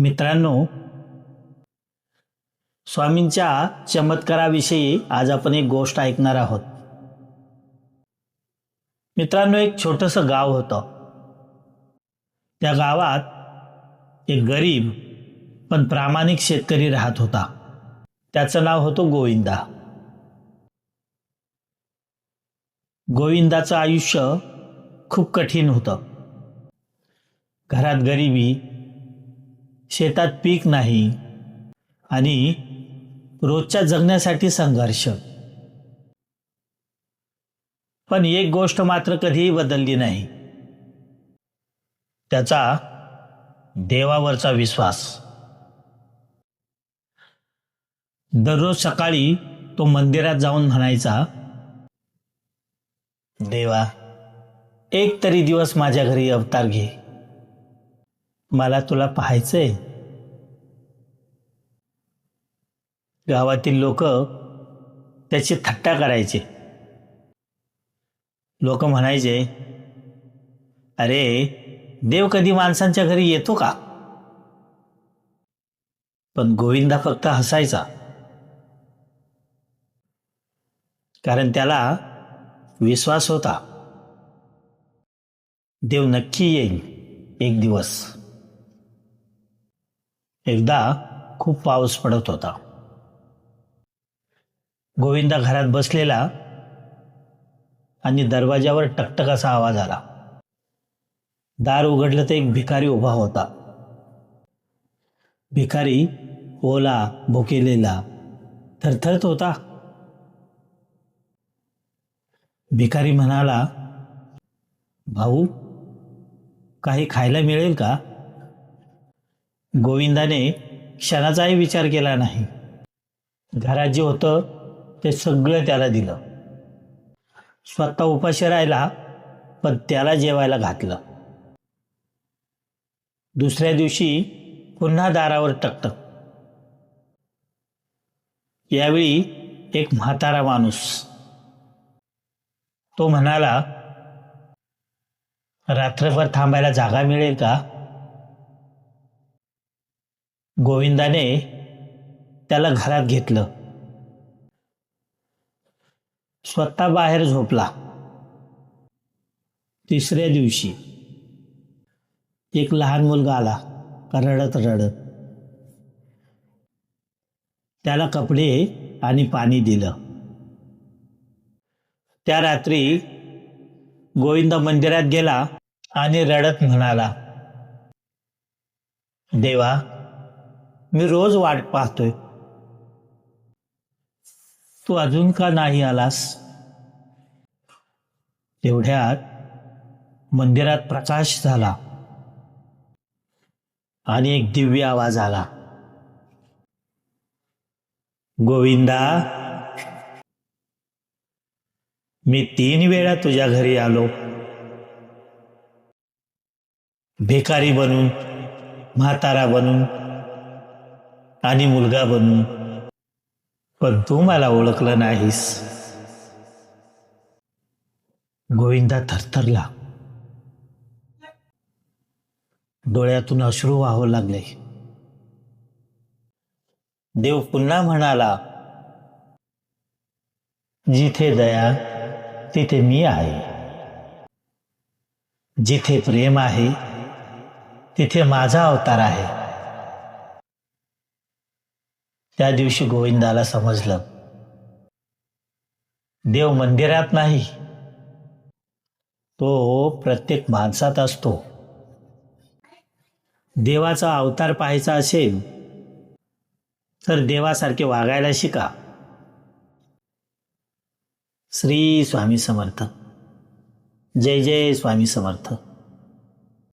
मित्रांनो, स्वामींच्या चमत्काराविषयी आज आपण एक गोष्ट ऐकणार आहोत. मित्रांनो, एक छोटंसं गाव होतं. त्या गावात एक गरीब पण प्रामाणिक शेतकरी राहत होता. त्याचं नाव होतं गोविंदा. गोविंदाचं आयुष्य खूप कठीण होतं. घरात गरिबी, शेतात पीक नाही आणि रोजच्या जगण्यासाठी संघर्ष. पण एक गोष्ट मात्र कधीही बदलली नाही, त्याचा देवावरचा विश्वास. दररोज सकाळी तो मंदिरात जाऊन म्हणायचा, देवा, एक तरी दिवस माझ्या घरी अवतार घे, मला तुला पाहायचंय. गावातील लोक त्याची थट्टा करायचे. लोक म्हणायचे, अरे, देव कधी माणसांच्या घरी येतो का? पण गोविंदा फक्त हसायचा, कारण त्याला विश्वास होता, देव नक्की येईल एक दिवस. एकदा खूप पाऊस पडत होता. गोविंदा घरात बसलेला आणि दरवाजावर टकटक असा आवाज आला. दार उघडलं तर एक भिकारी उभा होता. भिकारी ओला, भुकेलेला, थरथरत होता. भिकारी म्हणाला, भाऊ, काही खायला मिळेल का? गोविंदाने क्षणाचाही विचार केला नाही. घरात जे होतं ते सगळं त्याला दिलं. स्वतः उपाशी राहिला, पण त्याला जेवायला घातलं. दुसऱ्या दिवशी पुन्हा दारावर टकटक. यावेळी एक म्हातारा माणूस. तो म्हणाला, रात्रभर थांबायला जागा मिळेल का? गोविंदाने त्याला घरात घेतलं. स्वतः बाहेर झोपला. तिसऱ्या दिवशी एक लहान मुलगा आला, रडत रडत. त्याला कपडे आणि पाणी दिलं. त्या रात्री गोविंद मंदिरात गेला आणि रडत म्हणाला, देवा, मी रोज वाट पाहतोय, तू अजून का नाही आलास? तेवढ्यात मंदिरात प्रकाश झाला आणि एक दिव्य आवाज आला, गोविंदा, मी 3 वेळा तुझ्या घरी आलो, भिकारी बनून, म्हातारा बनून आणि मुलगा बनून, पण तू मला ओळखलं नाहीस. गोविंदा थरथरला. डोळ्यातून अश्रू वाहू लागले. देव पुन्हा म्हणाला, जिथे दया तिथे मी आहे, जिथे प्रेम आहे तिथे माझा अवतार आहे. त्या दिवशी गोविंदाला समजलं, देव मंदिरात नाही, तो प्रत्येक माणसात असतो. देवाचा अवतार पाहायचा असेल तर देवासारखे वागायला शिका. श्री स्वामी समर्थ. जय जय स्वामी समर्थ.